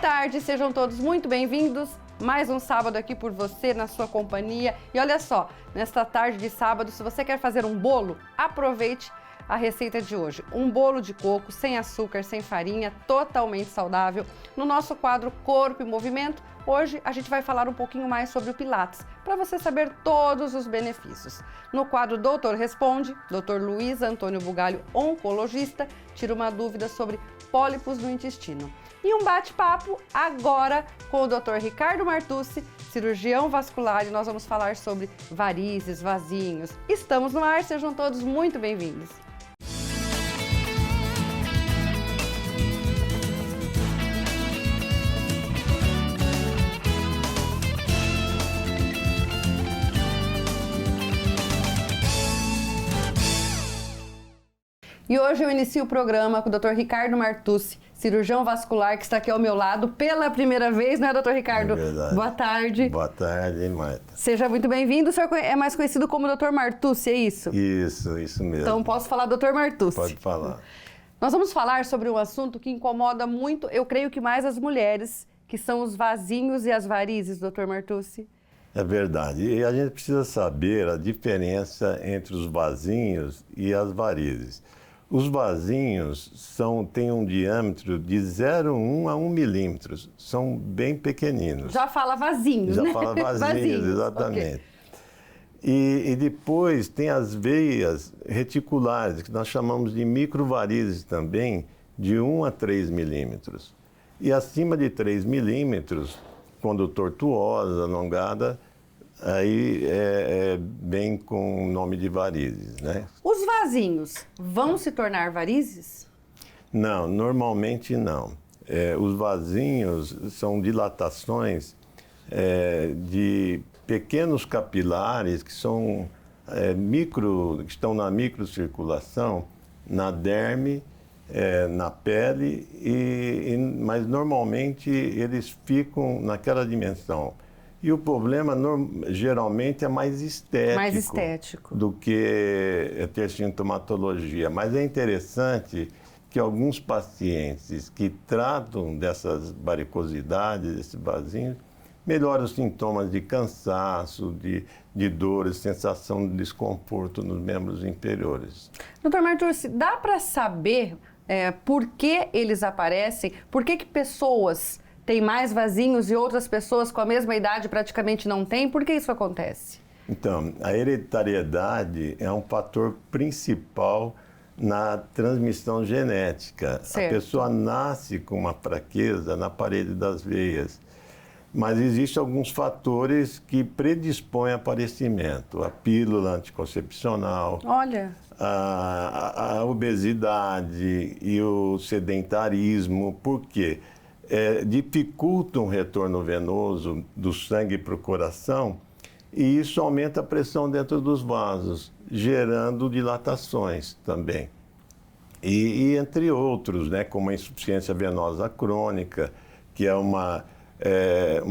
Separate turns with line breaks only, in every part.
Boa tarde, sejam todos muito bem-vindos. Mais um sábado aqui por você, na sua companhia. E olha só, nesta tarde de sábado, se você quer fazer um bolo, aproveite a receita de hoje. Um bolo de coco, sem açúcar, sem farinha, totalmente saudável. No nosso quadro Corpo e Movimento, hoje a gente vai falar um pouquinho mais sobre o Pilates, para você saber todos os benefícios. No quadro Doutor Responde, Dr. Luiz Antônio Bugalho, oncologista, tira uma dúvida sobre pólipos no intestino. E um bate-papo agora com o Dr. Ricardo Martucci, cirurgião vascular, e nós vamos falar sobre varizes, vasinhos. Estamos no ar, sejam todos muito bem-vindos. E hoje eu inicio o programa com o Dr. Ricardo Martucci, cirurgião vascular, que está aqui ao meu lado pela primeira vez, não é, Dr. Ricardo?
É verdade.
Boa tarde.
Boa tarde, Marta.
Seja muito bem-vindo. O senhor é mais conhecido como Dr. Martucci, é isso?
Isso mesmo.
Então posso falar Dr. Martucci?
Pode falar.
Nós vamos falar sobre um assunto que incomoda muito, eu creio que mais as mulheres, que são os vasinhos e as varizes, Dr. Martucci.
É verdade. E a gente precisa saber a diferença entre os vasinhos e as varizes. Os vasinhos têm um diâmetro de 0,1 a 1 milímetros. São bem pequeninos.
Já fala vasinhos,
Já
né?
fala vasinhos, exatamente. Okay. E depois tem as veias reticulares, que nós chamamos de microvarizes também, de 1 a 3 milímetros. E acima de 3 milímetros, quando tortuosa, alongada, aí bem com o nome de varizes, né?
Os vasinhos vão se tornar varizes?
Não, normalmente não. Os vasinhos são dilatações de pequenos capilares que são que estão na microcirculação, na derme, na pele, mas normalmente eles ficam naquela dimensão. E o problema geralmente é mais estético do que ter sintomatologia. Mas é interessante que alguns pacientes que tratam dessas varicosidades, desses vasinhos, melhoram os sintomas de cansaço, de dores, sensação de desconforto nos membros inferiores.
Doutor Martucci, dá para saber por que eles aparecem? Por que pessoas têm mais vasinhos e outras pessoas com a mesma idade praticamente não têm? Por que isso acontece?
Então, a hereditariedade é um fator principal na transmissão genética.
Certo.
A pessoa nasce com uma fraqueza na parede das veias, mas existem alguns fatores que predispõem ao aparecimento. A pílula anticoncepcional,
olha,
a obesidade e o sedentarismo. Por quê? Dificulta um retorno venoso do sangue para o coração e isso aumenta a pressão dentro dos vasos, gerando dilatações também. E entre outros, né, como a insuficiência venosa crônica, que é uma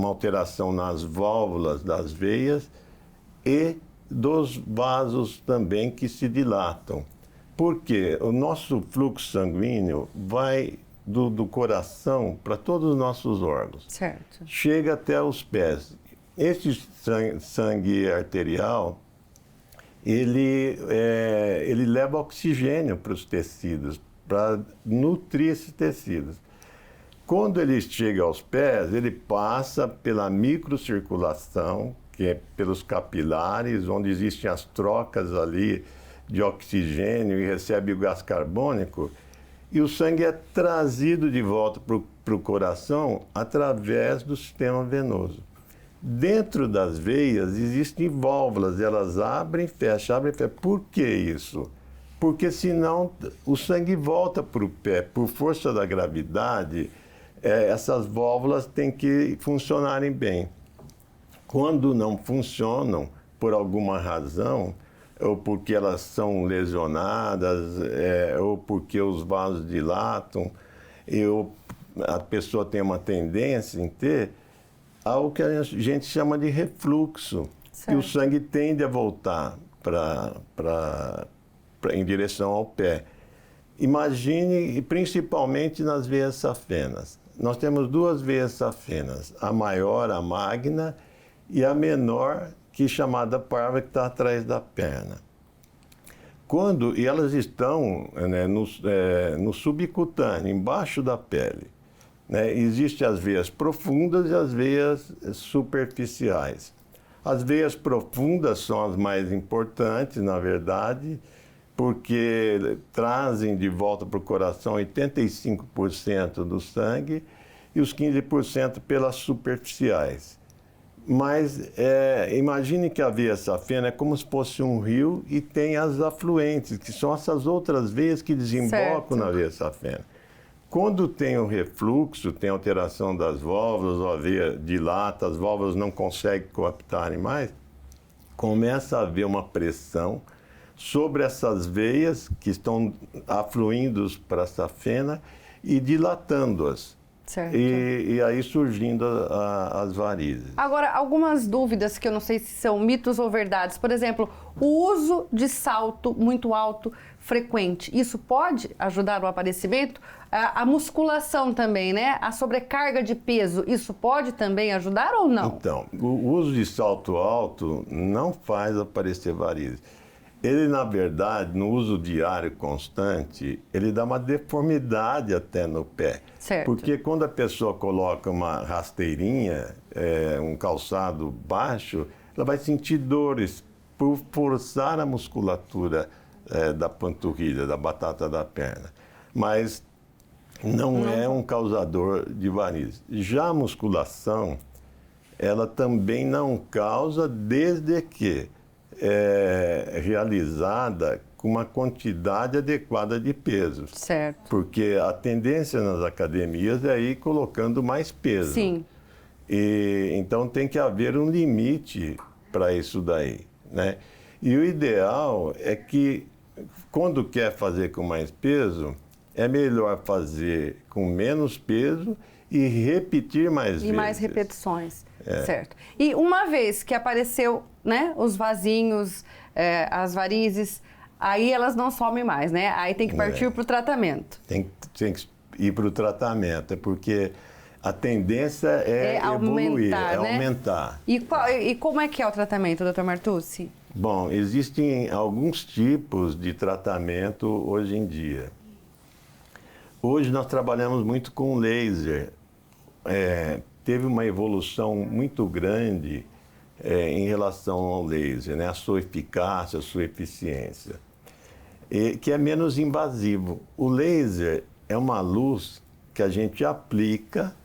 alteração nas válvulas das veias e dos vasos também que se dilatam. Porque o nosso fluxo sanguíneo vai do coração para todos os nossos órgãos.
certo.
Chega até os pés. Esse sangue arterial, ele leva oxigênio para os tecidos, para nutrir esses tecidos. Quando ele chega aos pés, ele passa pela microcirculação, que é pelos capilares, onde existem as trocas ali de oxigênio e recebe o gás carbônico, e o sangue é trazido de volta para o coração através do sistema venoso. Dentro das veias existem válvulas, elas abrem e fecham. Por que isso? Porque senão o sangue volta para o pé. Por força da gravidade, essas válvulas têm que funcionarem bem. Quando não funcionam, por alguma razão, ou porque elas são lesionadas, ou porque os vasos dilatam, ou a pessoa tem uma tendência em ter algo que a gente chama de refluxo,
certo.
Que o sangue tende a voltar em direção ao pé. Imagine, principalmente nas veias safenas. nós temos duas veias safenas, a maior, a magna, e a menor, que é chamada parva, que está atrás da perna. E elas estão, né, no subcutâneo, embaixo da pele. Né? Existem as veias profundas e as veias superficiais. As veias profundas são as mais importantes, na verdade, porque trazem de volta para o coração 85% do sangue e os 15% pelas superficiais. Mas imagine que a veia safena é como se fosse um rio e tem as afluentes, que são essas outras veias que desembocam na veia safena. Quando tem o refluxo, tem alteração das válvulas, a veia dilata, as válvulas não conseguem coaptarem mais, começa a haver uma pressão sobre essas veias que estão afluindo para a safena e dilatando-as.
Certo.
E aí surgindo as varizes.
Agora, algumas dúvidas que eu não sei se são mitos ou verdades. Por exemplo, o uso de salto muito alto frequente, isso pode ajudar o aparecimento? A musculação também, né? A sobrecarga de peso, isso pode também ajudar ou não?
Então, o uso de salto alto não faz aparecer varizes. Ele, na verdade, no uso diário constante, ele dá uma deformidade até no pé.
Certo.
Porque quando a pessoa coloca uma rasteirinha, um calçado baixo, ela vai sentir dores por forçar a musculatura da panturrilha, da batata da perna. Mas não é um causador de varizes. Já a musculação, ela também não causa, desde que realizada com uma quantidade adequada de peso.
Certo.
Porque a tendência nas academias é ir colocando mais peso.
Sim.
Então tem que haver um limite para isso daí, né? E o ideal é que, quando quer fazer com mais peso, é melhor fazer com menos peso e repetir mais vezes.
E mais repetições, certo. E uma vez que apareceu, né, os vasinhos, as varizes, aí elas não somem mais, né? Aí tem que partir para o tratamento.
Tem que ir para o tratamento, porque a tendência é evoluir,
aumentar, né?
Aumentar.
E como é que é o tratamento, Dr. Martucci?
Bom, existem alguns tipos de tratamento hoje em dia. Hoje nós trabalhamos muito com laser. Teve uma evolução muito grande em relação ao laser, né? A sua eficácia, a sua eficiência, que é menos invasivo. O laser é uma luz que a gente aplica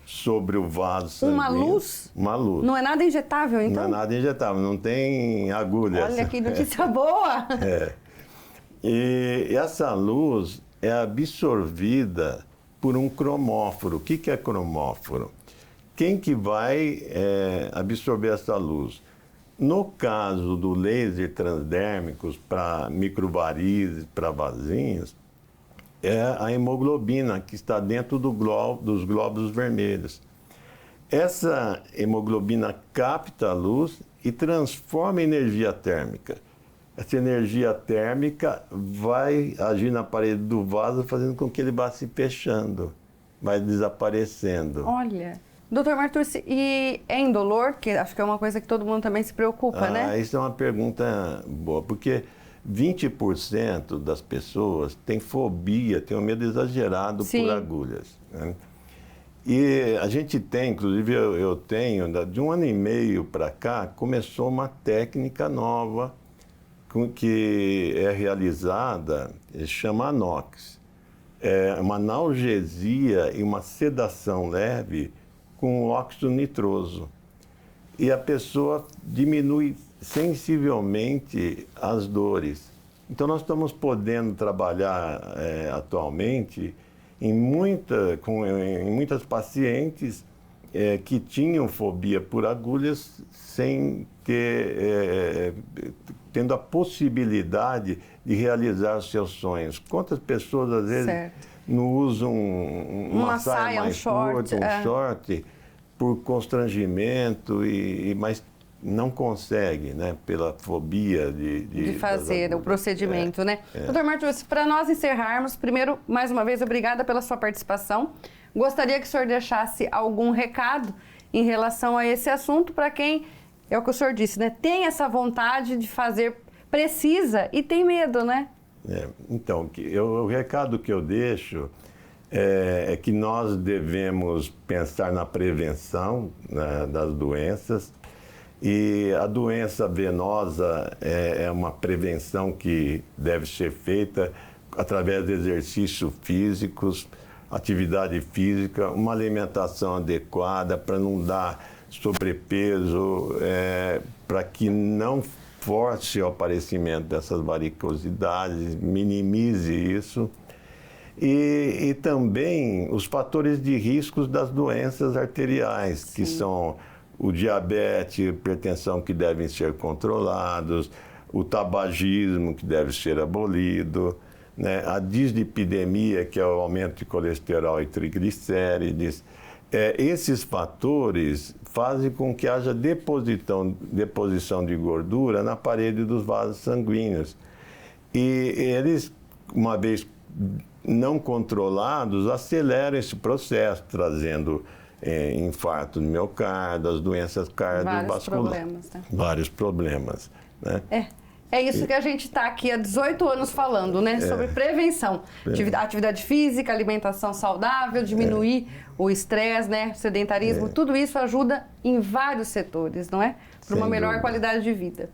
sobre o vaso sanguíneo.
Uma luz?
Uma luz.
Não é nada injetável, então?
Não é nada injetável, não tem agulhas.
Olha que notícia boa!
E essa luz é absorvida por um cromóforo. O que é cromóforo? Quem que vai absorver essa luz? No caso do laser transdérmicos para microvarizes, para vasinhos, é a hemoglobina que está dentro dos glóbulos vermelhos. Essa hemoglobina capta a luz e transforma em energia térmica. Essa energia térmica vai agir na parede do vaso, fazendo com que ele vá se fechando, vai desaparecendo.
Olha, Dr. Martucci, e é indolor? Que acho que é uma coisa que todo mundo também se preocupa, né?
Isso é uma pergunta boa, porque 20% das pessoas têm fobia, têm um medo exagerado por agulhas, né? E a gente tem, inclusive eu tenho, de 1 ano e meio para cá, começou uma técnica nova que é realizada, chama anox. É uma analgesia e uma sedação leve com óxido nitroso. E a pessoa diminui sensivelmente as dores. Então nós estamos podendo trabalhar atualmente em muitas pacientes que tinham fobia por agulhas sem ter, tendo a possibilidade de realizar os seus sonhos. Quantas pessoas às vezes não usam uma saia mais curta, um short, por constrangimento, mas não consegue, né? Pela fobia de
fazer o procedimento, né? Dr. Martucci, para nós encerrarmos, primeiro, mais uma vez, obrigada pela sua participação. Gostaria que o senhor deixasse algum recado em relação a esse assunto para quem, é o que o senhor disse, né? Tem essa vontade de fazer, precisa e tem medo, né?
Então, o recado que eu deixo é que nós devemos pensar na prevenção, né, das doenças. E a doença venosa é uma prevenção que deve ser feita através de exercícios físicos, atividade física, uma alimentação adequada para não dar sobrepeso, para que não force o aparecimento dessas varicosidades, minimize isso. E também os fatores de riscos das doenças arteriais,
Sim.
que são o diabetes, hipertensão, que devem ser controlados, o tabagismo, que deve ser abolido, né? A dislipidemia, que é o aumento de colesterol e triglicérides. Esses fatores fazem com que haja deposição de gordura na parede dos vasos sanguíneos. E eles, uma vez não controlados, aceleram esse processo, trazendo infarto do miocárdio, as doenças cardiovasculares. Vários problemas, né?
É isso que a gente está aqui há 18 anos falando, né? Sobre prevenção. Atividade física, alimentação saudável, diminuir o estresse, né? Sedentarismo, tudo isso ajuda em vários setores, não é? Para uma melhor qualidade de vida.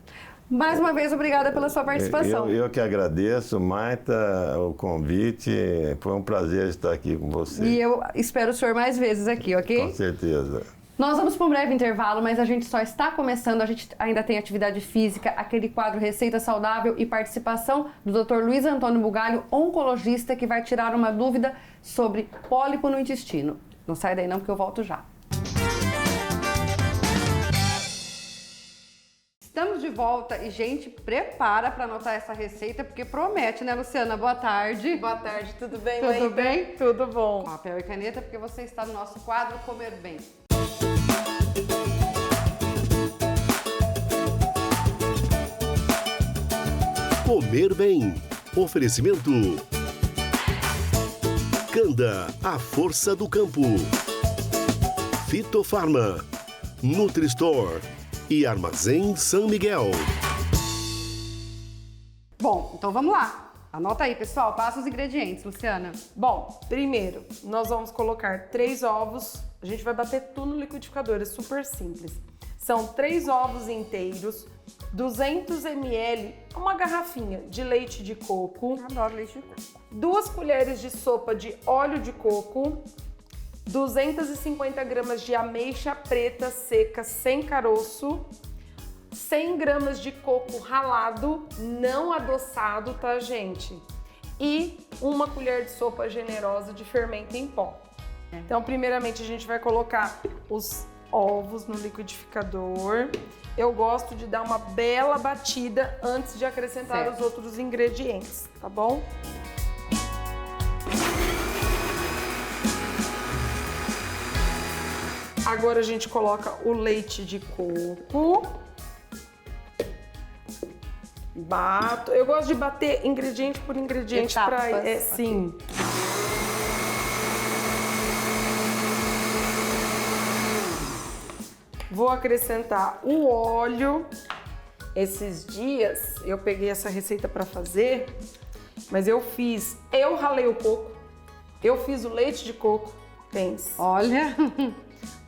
Mais uma vez, obrigada pela sua participação.
Eu que agradeço, Marta, o convite. Foi um prazer estar aqui com você.
E eu espero o senhor mais vezes aqui, ok?
Com certeza.
Nós vamos para um breve intervalo, mas a gente só está começando, a gente ainda tem atividade física, aquele quadro Receita Saudável e participação do Dr. Luiz Antônio Bugalho, oncologista, que vai tirar uma dúvida sobre pólipo no intestino. Não sai daí não, porque eu volto já. Estamos de volta e, gente, prepara para anotar essa receita, porque promete, né, Luciana? Boa tarde.
Boa tarde, tudo bem,
Tudo
Maíra?
bem?
Tudo bom.
Papel e caneta, porque você está no nosso quadro Comer Bem.
Comer Bem. Oferecimento. Canda, a força do campo. Fitofarma. Nutri-Store. E Armazém São Miguel.
Bom, então vamos lá. Anota aí, pessoal. Passa os ingredientes, Luciana.
Bom, primeiro, nós vamos colocar 3 ovos. A gente vai bater tudo no liquidificador, é super simples. São 3 ovos inteiros, 200 ml, uma garrafinha de leite de coco.
Adoro leite de coco.
2 colheres de sopa de óleo de coco. 250 gramas de ameixa preta seca sem caroço, 100 gramas de coco ralado, não adoçado, tá, gente? E 1 colher de sopa generosa de fermento em pó. Então, primeiramente, a gente vai colocar os ovos no liquidificador. Eu gosto de dar uma bela batida antes de acrescentar os outros ingredientes, tá bom? Agora a gente coloca o leite de coco. Bato. Eu gosto de bater ingrediente por ingrediente para sim. Vou acrescentar o óleo. Esses dias eu peguei essa receita para fazer, mas eu ralei o coco. Eu fiz o leite de coco. Pensa.
Olha,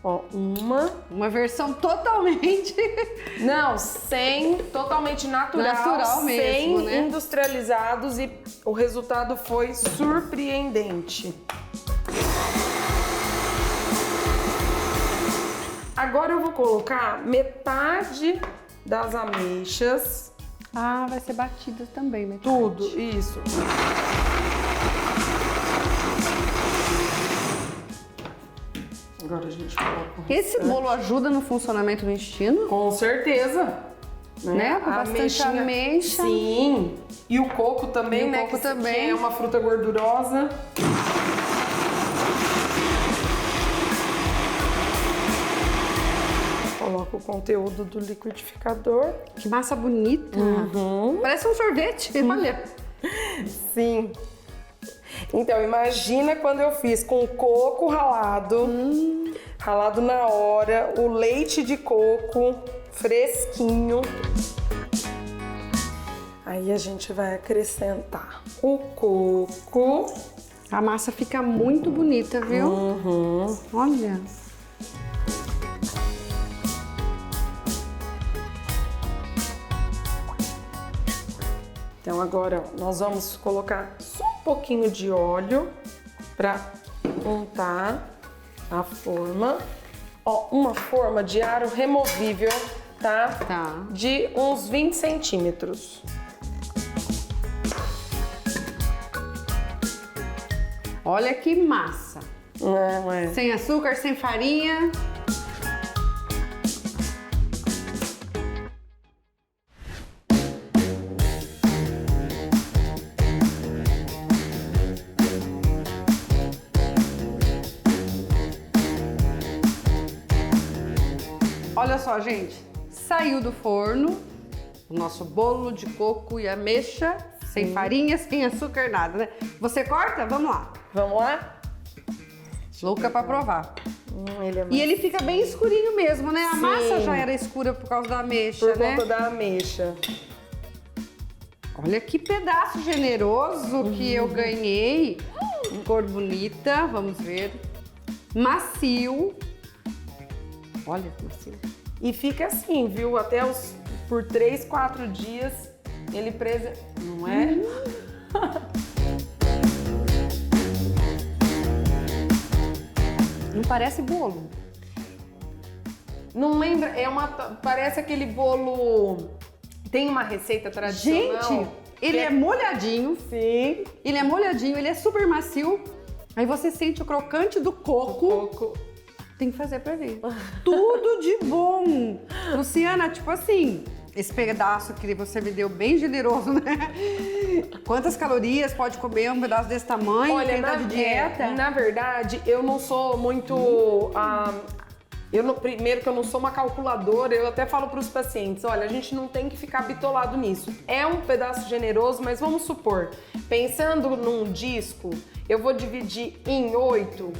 Ó,
uma versão totalmente...
Não, totalmente natural
mesmo,
sem
né?
industrializados, e o resultado foi surpreendente. Agora eu vou colocar metade das ameixas.
Ah, vai ser batida também, metade.
Tudo, isso. Agora a gente coloca o
Esse
restante.
bolo ajuda no funcionamento do intestino?
Com certeza.
Né? Com bastante ameixa.
Sim. E o coco também,
E o
né?
coco
que
também.
é uma fruta gordurosa. Coloca o conteúdo do liquidificador.
Que massa bonita. Parece um sorvete, olha.
Sim. Então, imagina quando eu fiz com coco ralado, ralado na hora, o leite de coco fresquinho. Aí a gente vai acrescentar o coco.
A massa fica muito bonita, viu? Olha.
Então agora nós vamos colocar só um pouquinho de óleo para untar a forma. Ó, uma forma de aro removível, tá?
Tá.
De uns 20 centímetros.
Olha que massa.
Não é?
Sem açúcar, sem farinha. Olha só, gente, saiu do forno o nosso bolo de coco e ameixa, sem farinha, sem açúcar, nada, né? Você corta? Vamos lá.
Vamos lá?
Louca pra provar.
Ele é
E ele fica bem escurinho mesmo, né? A
Sim.
massa já era escura por causa da ameixa,
por
né?
conta da ameixa.
Olha que pedaço generoso que eu ganhei. Cor bonita, vamos ver. Macio. Olha que macio.
E fica assim, viu? Até por 3, 4 dias ele presa, não é?
Não parece bolo.
Não lembra? Parece aquele bolo. Tem uma receita tradicional.
Gente, ele é molhadinho.
Sim.
Ele é molhadinho, ele é super macio. Aí você sente o crocante do coco. Tem que fazer pra ver. Tudo de bom. Luciana, tipo assim, esse pedaço que você me deu bem generoso, né? Quantas calorias pode comer um pedaço desse tamanho?
Olha,
quem tá de dieta?
na verdade, eu não sou muito... primeiro que eu não sou uma calculadora, eu até falo para os pacientes, olha, a gente não tem que ficar bitolado nisso. É um pedaço generoso, mas vamos supor, pensando num disco, eu vou dividir em 8,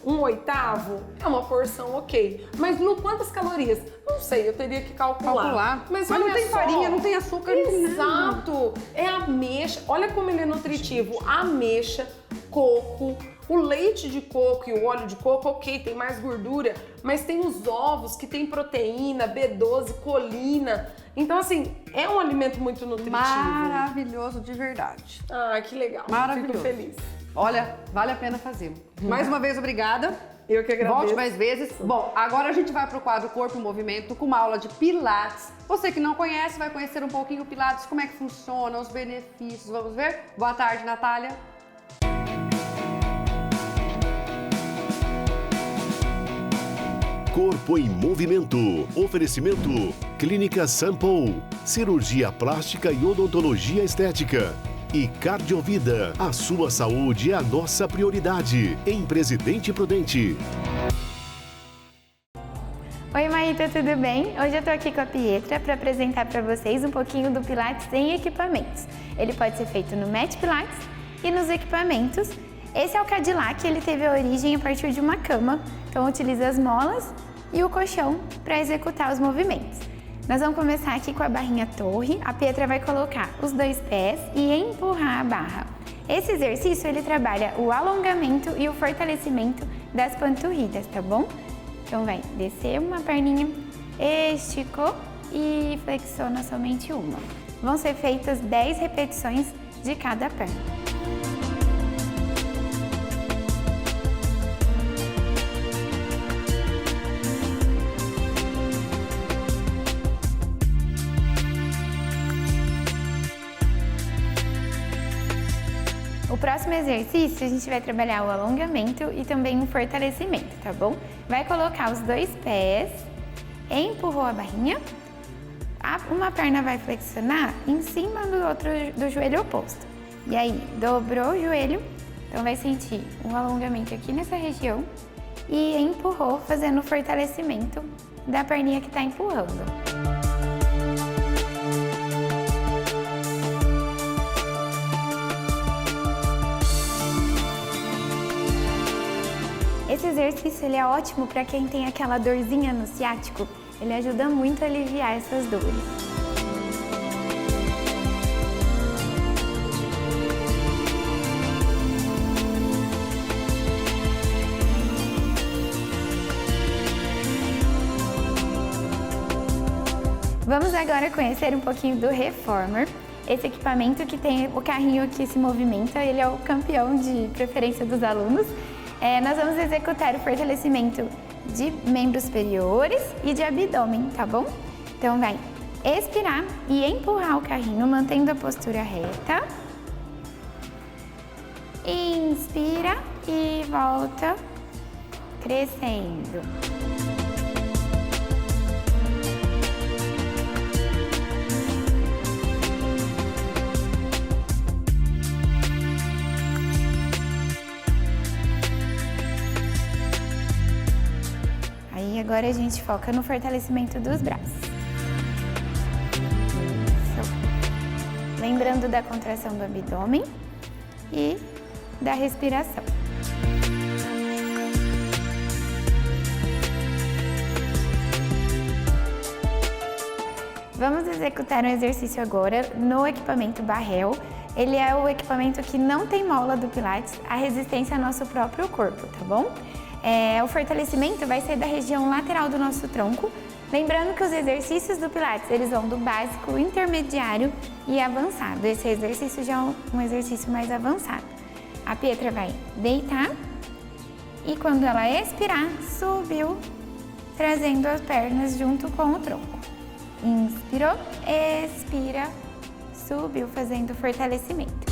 um oitavo é uma porção ok. Mas quantas calorias? Não sei, eu teria que calcular. Mas
não
olha
tem
só.
farinha, não tem açúcar, não tem nada.
Exato. É ameixa. Olha como ele é nutritivo. Ameixa, coco, o leite de coco e o óleo de coco, ok, tem mais gordura, mas tem os ovos que tem proteína, B12, colina. Então, assim, é um alimento muito nutritivo.
Maravilhoso, de verdade.
Ah, que legal.
Maravilhoso.
Fico feliz.
Olha, vale a pena fazer. Mais uma vez, obrigada.
Eu que agradeço.
Volte mais vezes. Bom, agora a gente vai para o quadro Corpo em Movimento com uma aula de Pilates. Você que não conhece vai conhecer um pouquinho o Pilates, como é que funciona, os benefícios. Vamos ver? Boa tarde, Natália.
Corpo em Movimento. Oferecimento Clínica Sample. Cirurgia plástica e odontologia estética. E Cardiovida. A sua saúde é a nossa prioridade. Em Presidente Prudente.
Oi, Maíta, tudo bem? Hoje eu tô aqui com a Pietra para apresentar para vocês um pouquinho do Pilates em equipamentos. Ele pode ser feito no Mat Pilates e nos equipamentos. Esse é o Cadillac, ele teve a origem a partir de uma cama, então utiliza as molas e o colchão para executar os movimentos. Nós vamos começar aqui com a barrinha torre. A Pietra vai colocar os 2 pés e empurrar a barra. Esse exercício ele trabalha o alongamento e o fortalecimento das panturrilhas, tá bom? Então vai descer uma perninha, esticou e flexiona somente uma. Vão ser feitas 10 repetições de cada perna. O próximo exercício a gente vai trabalhar o alongamento e também o fortalecimento, tá bom? Vai colocar os 2 pés, empurrou a barrinha, uma perna vai flexionar em cima do joelho oposto. E aí, dobrou o joelho, então vai sentir um alongamento aqui nessa região e empurrou, fazendo o fortalecimento da perninha que está empurrando. esse exercício ele é ótimo para quem tem aquela dorzinha no ciático. Ele ajuda muito a aliviar essas dores. Vamos agora conhecer um pouquinho do Reformer, esse equipamento que tem o carrinho que se movimenta, ele é o campeão de preferência dos alunos. Nós vamos executar o fortalecimento de membros superiores e de abdômen, tá bom? Então vai expirar e empurrar o carrinho, mantendo a postura reta. Inspira e volta, crescendo. Agora a gente foca no fortalecimento dos braços. Isso. Lembrando da contração do abdômen e da respiração. Vamos executar um exercício agora no equipamento Barrel. Ele é o equipamento que não tem mola do Pilates, a resistência ao nosso próprio corpo, tá bom? O fortalecimento vai ser da região lateral do nosso tronco. Lembrando que os exercícios do Pilates, eles vão do básico, intermediário e avançado. Esse exercício já é um exercício mais avançado. A Pietra vai deitar e quando ela expirar, subiu, trazendo as pernas junto com o tronco. Inspirou, expira, subiu, fazendo fortalecimento.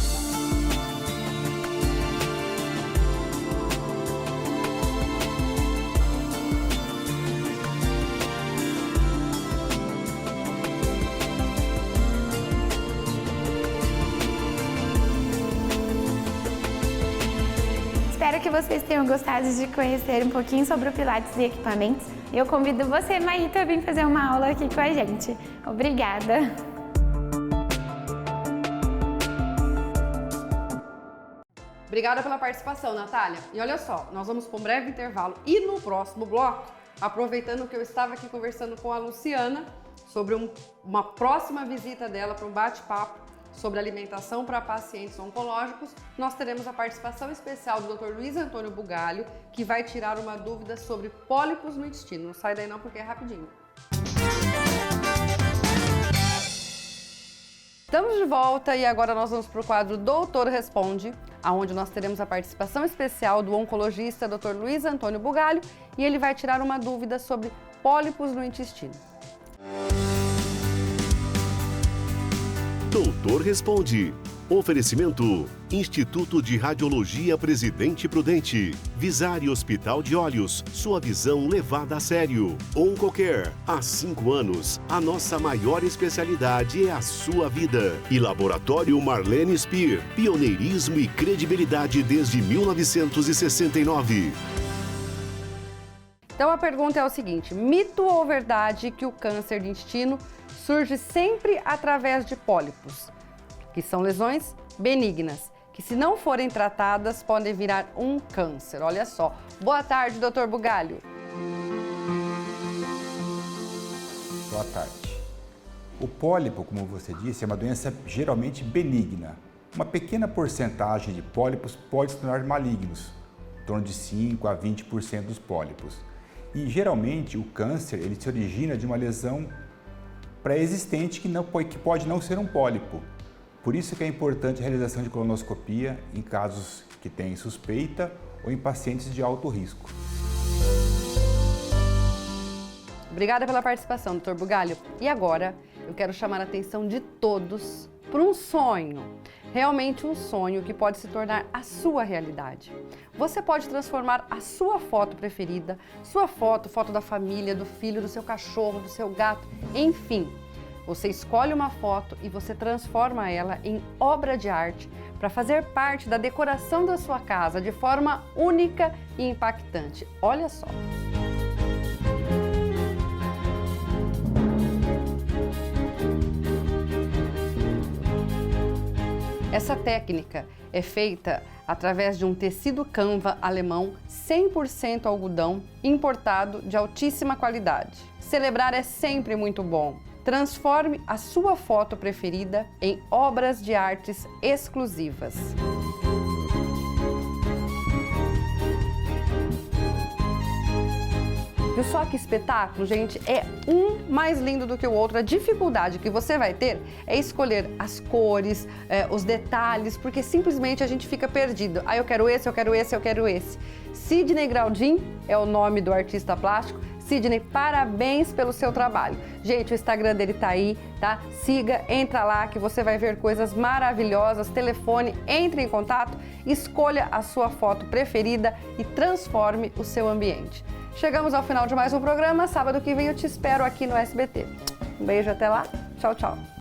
Espero que vocês tenham gostado de conhecer um pouquinho sobre o Pilates e equipamentos. Eu convido você, Maíta, a vir fazer uma aula aqui com a gente. Obrigada!
Obrigada pela participação, Natália. E olha só, nós vamos para um breve intervalo e no próximo bloco, aproveitando que eu estava aqui conversando com a Luciana sobre uma próxima visita dela para um bate-papo sobre alimentação para pacientes oncológicos, nós teremos a participação especial do Dr. Luiz Antônio Bugalho, que vai tirar uma dúvida sobre pólipos no intestino. Não sai daí não, porque é rapidinho. Estamos de volta e agora nós vamos para o quadro Doutor Responde, onde nós teremos a participação especial do oncologista Dr. Luiz Antônio Bugalho e ele vai tirar uma dúvida sobre pólipos no intestino.
Doutor Responde. Oferecimento: Instituto de Radiologia Presidente Prudente, Visare Hospital de Olhos, sua visão levada a sério. Oncocare, há 5 anos, a nossa maior especialidade é a sua vida. E Laboratório Marlene Spear, pioneirismo e credibilidade desde 1969.
Então a pergunta é o seguinte: mito ou verdade que o câncer de intestino surge sempre através de pólipos, que são lesões benignas, que se não forem tratadas podem virar um câncer? Olha só. Boa tarde, Dr. Bugalho.
Boa tarde. O pólipo, como você disse, é uma doença geralmente benigna. Uma pequena porcentagem de pólipos pode se tornar malignos, em torno de 5 a 20% dos pólipos. E geralmente o câncer ele se origina de uma lesão pré-existente que pode não ser um pólipo. Por isso que é importante a realização de colonoscopia em casos que têm suspeita ou em pacientes de alto risco.
Obrigada pela participação, Dr. Bugalho. E agora eu quero chamar a atenção de todos para um sonho. Realmente um sonho que pode se tornar a sua realidade. Você pode transformar a sua foto preferida, sua foto da família, do filho, do seu cachorro, do seu gato, enfim. Você escolhe uma foto e você transforma ela em obra de arte para fazer parte da decoração da sua casa de forma única e impactante. Olha só. Essa técnica é feita através de um tecido Canva alemão 100% algodão importado de altíssima qualidade. Celebrar é sempre muito bom. Transforme a sua foto preferida em obras de artes exclusivas. Viu só que espetáculo, gente? É um mais lindo do que o outro. A dificuldade que você vai ter é escolher as cores, os detalhes, porque simplesmente a gente fica perdido. Ah, eu quero esse, eu quero esse, eu quero esse. Sidney Graldin é o nome do artista plástico. Sidney, parabéns pelo seu trabalho. Gente, o Instagram dele tá aí, tá? Siga, entra lá que você vai ver coisas maravilhosas. Telefone, entre em contato, escolha a sua foto preferida e transforme o seu ambiente. Chegamos ao final de mais um programa. Sábado que vem eu te espero aqui no SBT. Um beijo, até lá. Tchau, tchau.